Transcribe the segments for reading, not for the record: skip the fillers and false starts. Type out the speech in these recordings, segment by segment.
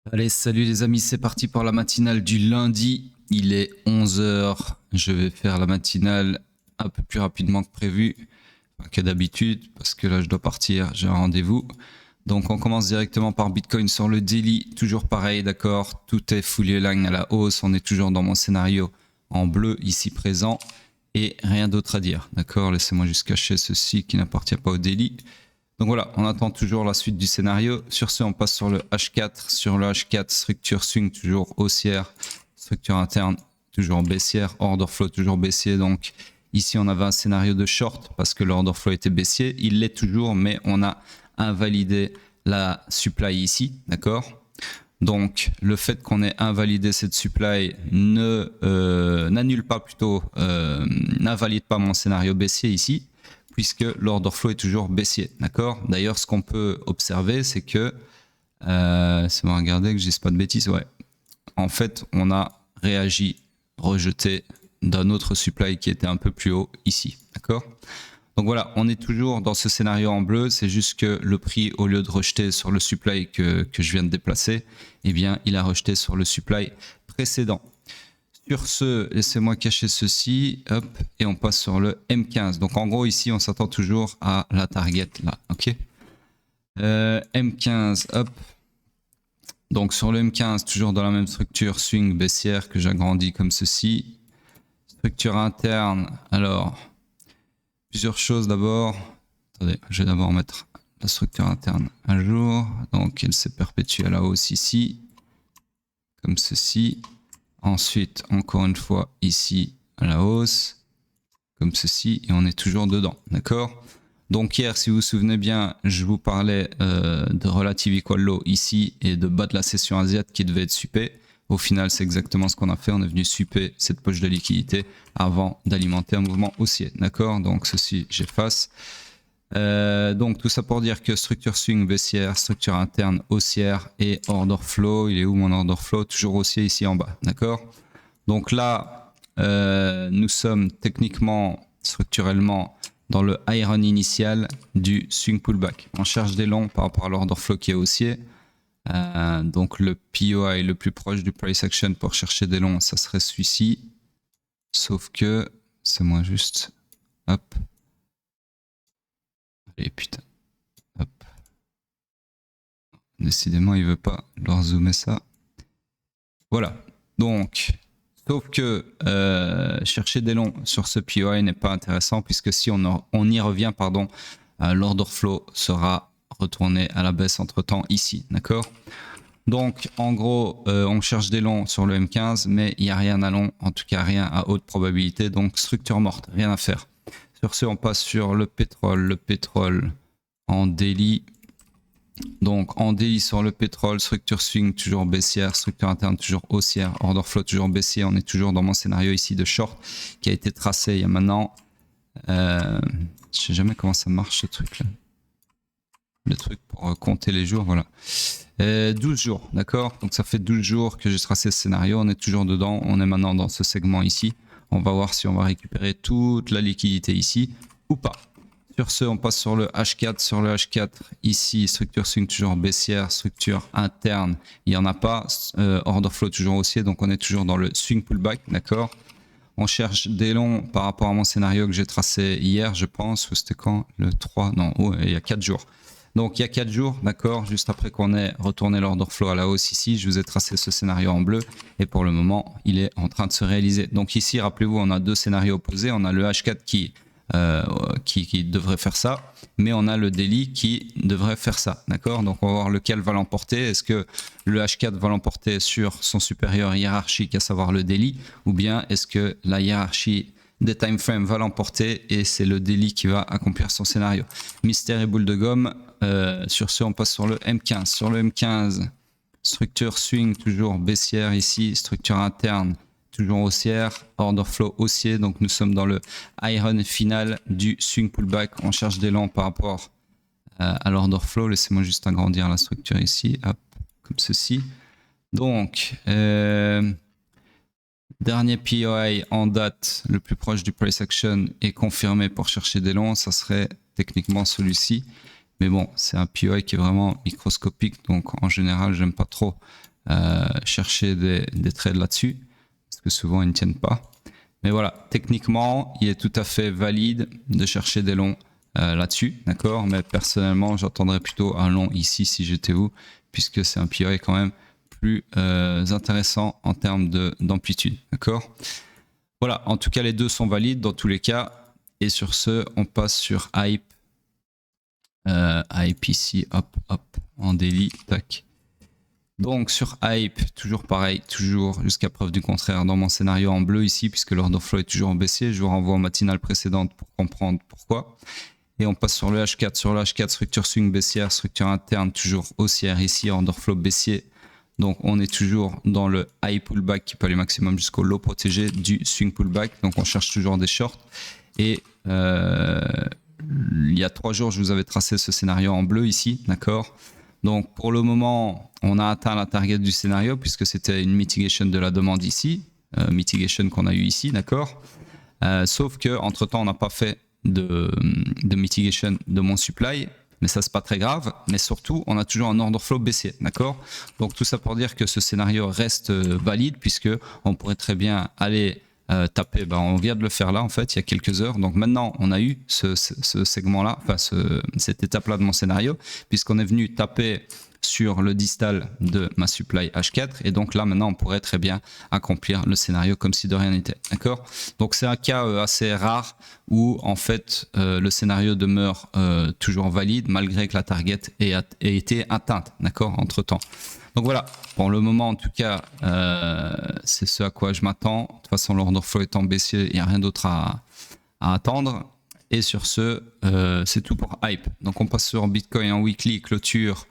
Allez, salut les amis, c'est parti pour la matinale du lundi. Il est 11 h. Je vais faire la matinale un peu plus rapidement que prévu, enfin, que d'habitude, parce que là je dois partir, j'ai un rendez-vous. Donc on commence directement par Bitcoin sur le daily, toujours pareil, d'accord. Tout est fully aligned à la hausse, on est toujours dans mon scénario en bleu ici présent et rien d'autre à dire, d'accord. Laissez-moi juste cacher ceci qui n'appartient pas au daily. Donc voilà, on attend toujours la suite du scénario. Sur ce, on passe sur le H4. Sur le H4, structure swing toujours haussière, structure interne toujours baissière, order flow toujours baissier. Donc ici, on avait un scénario de short parce que l'order flow était baissier. Il l'est toujours, mais on a invalidé la supply ici, d'accord? Donc le fait qu'on ait invalidé cette supply n'annule pas plutôt, n'invalide pas mon scénario baissier ici, puisque l'order flow est toujours baissier, d'accord. D'ailleurs, ce qu'on peut observer, c'est que, c'est bon, regardez que je dise pas de bêtises, ouais. En fait, on a réagi, rejeté d'un autre supply qui était un peu plus haut ici, d'accord. Donc voilà, on est toujours dans ce scénario en bleu, c'est juste que le prix, au lieu de rejeter sur le supply que je viens de déplacer, eh bien, il a rejeté sur le supply précédent. Sur ce, laissez-moi cacher ceci, hop, et on passe sur le M15. Donc en gros, ici, on s'attend toujours à la target, là, ok. M15, hop. Donc sur le M15, toujours dans la même structure, swing baissière que j'agrandis comme ceci. Structure interne, alors, plusieurs choses d'abord. Attendez, je vais d'abord mettre la structure interne à jour. Donc elle s'est perpétuée à la hausse ici, comme ceci. Ensuite, encore une fois, ici à la hausse, comme ceci, et on est toujours dedans, d'accord. Donc hier, si vous vous souvenez bien, je vous parlais de Relative Equal Low ici et de bas de la session asiatique qui devait être supé. Au final, c'est exactement ce qu'on a fait. On est venu supé cette poche de liquidité avant d'alimenter un mouvement haussier, d'accord. Donc ceci, j'efface. Donc tout ça pour dire que structure swing baissière, structure interne haussière et order flow. Il est où mon order flow? Toujours haussier ici en bas, d'accord. Donc là, nous sommes techniquement, structurellement dans le high run initial du swing pullback. On cherche des longs par rapport à l'order flow qui est haussier. Donc le POI le plus proche du price action pour chercher des longs, ça serait celui-ci. Sauf que, c'est moins juste. Hop. Allez, putain. Hop. Décidément, il veut pas leur zoomer ça. Voilà. Donc, sauf que chercher des longs sur ce POI n'est pas intéressant puisque si on y revient, pardon, l'order flow sera retourné à la baisse entre temps ici, d'accord. Donc en gros, on cherche des longs sur le M15, mais il n'y a rien à long, en tout cas rien à haute probabilité, donc structure morte, rien à faire. Sur ce, on passe sur le pétrole en daily. Donc en daily sur le pétrole, structure swing toujours baissière, structure interne toujours haussière, order flow toujours baissier. On est toujours dans mon scénario ici de short qui a été tracé il y a maintenant. Je sais jamais comment ça marche ce truc là. Le truc pour compter les jours, voilà. 12 jours, d'accord. Donc ça fait 12 jours que j'ai tracé ce scénario. On est toujours dedans. On est maintenant dans ce segment ici. On va voir si on va récupérer toute la liquidité ici ou pas. Sur ce, on passe sur le H4. Sur le H4, ici, structure swing toujours baissière, structure interne, il n'y en a pas. Order flow toujours haussier, donc on est toujours dans le swing pullback, d'accord. On cherche des longs par rapport à mon scénario que j'ai tracé hier, je pense. C'était quand? Le 3? Non, il y a 4 jours. Donc il y a 4 jours, d'accord, juste après qu'on ait retourné l'order flow à la hausse ici, je vous ai tracé ce scénario en bleu et pour le moment, il est en train de se réaliser. Donc ici, rappelez-vous, on a deux scénarios opposés. On a le H4 qui devrait faire ça, mais on a le daily qui devrait faire ça, d'accord. Donc on va voir lequel va l'emporter. Est-ce que le H4 va l'emporter sur son supérieur hiérarchique, à savoir le daily, ou bien est-ce que la hiérarchie des time frames va l'emporter et c'est le daily qui va accomplir son scénario. Mystère et boule de gomme. Sur ce, on passe sur le M15. Sur le M15, structure swing toujours baissière ici, structure interne toujours haussière, order flow haussier, donc nous sommes dans le high run final du swing pullback. On cherche des longs par rapport à l'order flow. Laissez-moi juste agrandir la structure ici, hop, comme ceci. Donc, dernier POI en date, le plus proche du price action est confirmé pour chercher des longs. Ça serait techniquement celui-ci. Mais bon, c'est un POI qui est vraiment microscopique. Donc en général, j'aime pas trop chercher des trades là-dessus, parce que souvent ils ne tiennent pas. Mais voilà, techniquement, il est tout à fait valide de chercher des longs là-dessus, d'accord. Mais personnellement, j'attendrais plutôt un long ici si j'étais vous, puisque c'est un POI quand même plus intéressant en termes d'amplitude, d'accord. Voilà, en tout cas, les deux sont valides dans tous les cas. Et sur ce, on passe sur Hype. Hype ici, hop, en daily, tac. Donc sur Hype, toujours pareil, toujours jusqu'à preuve du contraire dans mon scénario en bleu ici, puisque l'order flow est toujours en baissier. Je vous renvoie en matinale précédente pour comprendre pourquoi. Et on passe sur le H4. Sur le H4, structure swing baissière, structure interne toujours haussière ici, order flow baissier. Donc on est toujours dans le high pullback qui peut aller maximum jusqu'au low protégé du swing pullback. Donc on cherche toujours des shorts. Et il y a 3 jours, je vous avais tracé ce scénario en bleu ici, d'accord. Donc pour le moment, on a atteint la target du scénario puisque c'était une mitigation de la demande ici, mitigation qu'on a eu ici, d'accord. Sauf que entre temps, on n'a pas fait de mitigation de mon supply, mais ça c'est pas très grave. Mais surtout, on a toujours un order flow baissier, d'accord. Donc tout ça pour dire que ce scénario reste valide puisque on pourrait très bien aller taper, on vient de le faire là en fait il y a quelques heures. Donc maintenant on a eu ce segment là, enfin cette étape là de mon scénario, puisqu'on est venu taper sur le distal de ma supply H4 et donc là maintenant on pourrait très bien accomplir le scénario comme si de rien n'était, d'accord. Donc c'est un cas assez rare où en fait le scénario demeure toujours valide malgré que la target ait été atteinte, d'accord, entre temps. Donc voilà, pour le moment en tout cas, c'est ce à quoi je m'attends. De toute façon, l'order flow étant baissier, il n'y a rien d'autre à attendre. Et sur ce, c'est tout pour Hype. Donc on passe sur Bitcoin en weekly, clôture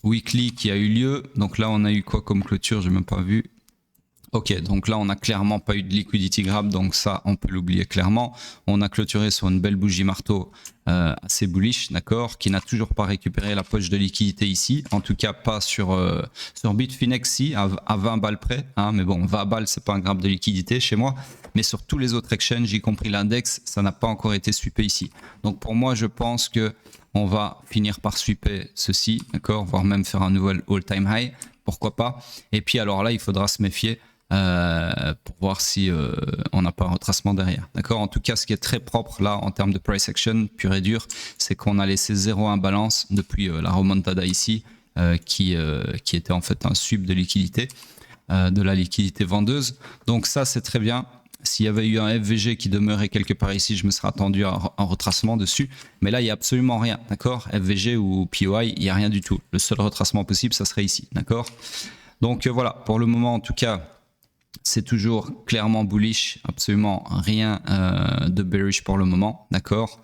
weekly qui a eu lieu. Donc là, on a eu quoi comme clôture? Je n'ai même pas vu. Ok, donc là, on n'a clairement pas eu de liquidity grab, donc ça, on peut l'oublier clairement. On a clôturé sur une belle bougie marteau assez bullish, d'accord, qui n'a toujours pas récupéré la poche de liquidité ici. En tout cas, pas sur Bitfinex, si, à 20 balles près. Hein, mais bon, 20 balles, c'est pas un grab de liquidité chez moi. Mais sur tous les autres exchanges, y compris l'index, ça n'a pas encore été sweepé ici. Donc pour moi, je pense que on va finir par sweeper ceci, d'accord, voire même faire un nouvel all-time high. Pourquoi pas. Et puis alors là, il faudra se méfier pour voir si on n'a pas un retracement derrière. D'accord. En tout cas, ce qui est très propre là en termes de price action pur et dur, c'est qu'on a laissé 0 imbalance depuis la remontada ici, qui était en fait un sweep de liquidité, de la liquidité vendeuse. Donc ça, c'est très bien. S'il y avait eu un FVG qui demeurait quelque part ici, je me serais attendu à un retracement dessus. Mais là, il n'y a absolument rien, d'accord. FVG ou POI, il n'y a rien du tout. Le seul retracement possible, ça serait ici, d'accord. Donc voilà, pour le moment, en tout cas, c'est toujours clairement bullish, absolument rien de bearish pour le moment, d'accord.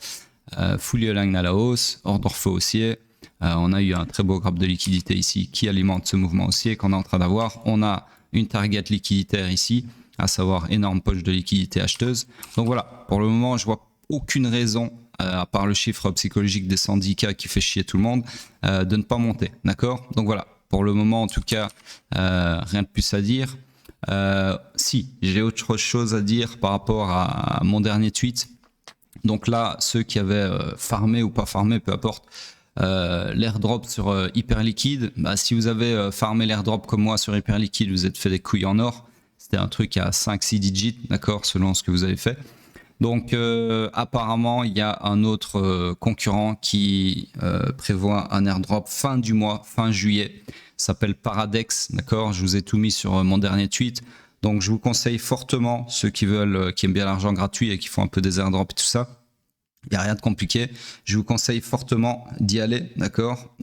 Fully aligned à la hausse, order flow haussier. On a eu un très beau graphe de liquidité ici qui alimente ce mouvement haussier qu'on est en train d'avoir. On a une target liquiditaire ici, à savoir énorme poche de liquidité acheteuse. Donc voilà, pour le moment, je vois aucune raison, à part le chiffre psychologique des syndicats qui fait chier tout le monde, de ne pas monter, d'accord. Donc voilà, pour le moment, en tout cas, rien de plus à dire. Si, j'ai autre chose à dire par rapport à mon dernier tweet. Donc là, ceux qui avaient farmé ou pas farmé, peu importe, l'airdrop sur Hyperliquid, si vous avez farmé l'airdrop comme moi sur Hyperliquid, vous êtes fait des couilles en or. C'était un truc à 5-6 digits, d'accord, selon ce que vous avez fait. Donc apparemment, il y a un autre concurrent qui prévoit un airdrop fin du mois, fin juillet. Ça s'appelle Paradex, d'accord. Je vous ai tout mis sur mon dernier tweet. Donc je vous conseille fortement, ceux qui veulent, qui aiment bien l'argent gratuit et qui font un peu des airdrops et tout ça. Il n'y a rien de compliqué. Je vous conseille fortement d'y aller, d'accord,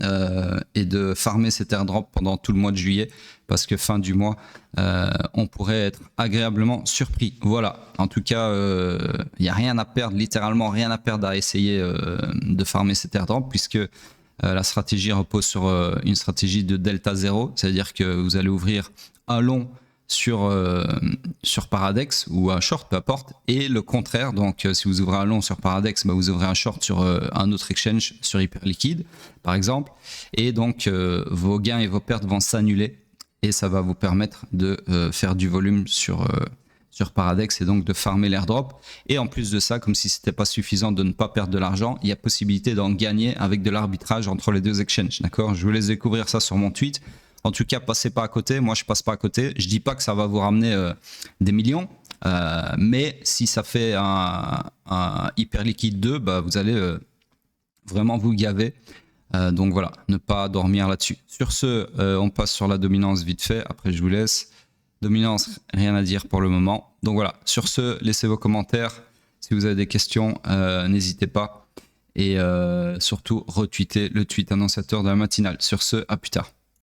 et de farmer cet airdrop pendant tout le mois de juillet, parce que fin du mois, on pourrait être agréablement surpris. Voilà. En tout cas, il n'y a rien à perdre, littéralement rien à perdre à essayer de farmer cet airdrop, puisque la stratégie repose sur une stratégie de delta 0, c'est-à-dire que vous allez ouvrir un long sur Paradex ou un short, peu importe, et le contraire. Donc si vous ouvrez un long sur Paradex, vous ouvrez un short sur un autre exchange, sur Hyperliquid par exemple, et donc vos gains et vos pertes vont s'annuler et ça va vous permettre de faire du volume sur Paradex et donc de farmer l'airdrop. Et en plus de ça, comme si c'était pas suffisant de ne pas perdre de l'argent, il y a possibilité d'en gagner avec de l'arbitrage entre les deux exchanges, d'accord. Je vous laisse découvrir ça sur mon tweet. En tout cas, passez pas à côté. Moi, je passe pas à côté. Je dis pas que ça va vous ramener des millions, mais si ça fait un hyper liquide 2, bah, vous allez vraiment vous gaver. Donc voilà, ne pas dormir là-dessus. Sur ce, on passe sur la dominance vite fait. Après, je vous laisse. Dominance, rien à dire pour le moment. Donc voilà, sur ce, laissez vos commentaires. Si vous avez des questions, n'hésitez pas. Et surtout, retweetez le tweet annonciateur de la matinale. Sur ce, à plus tard.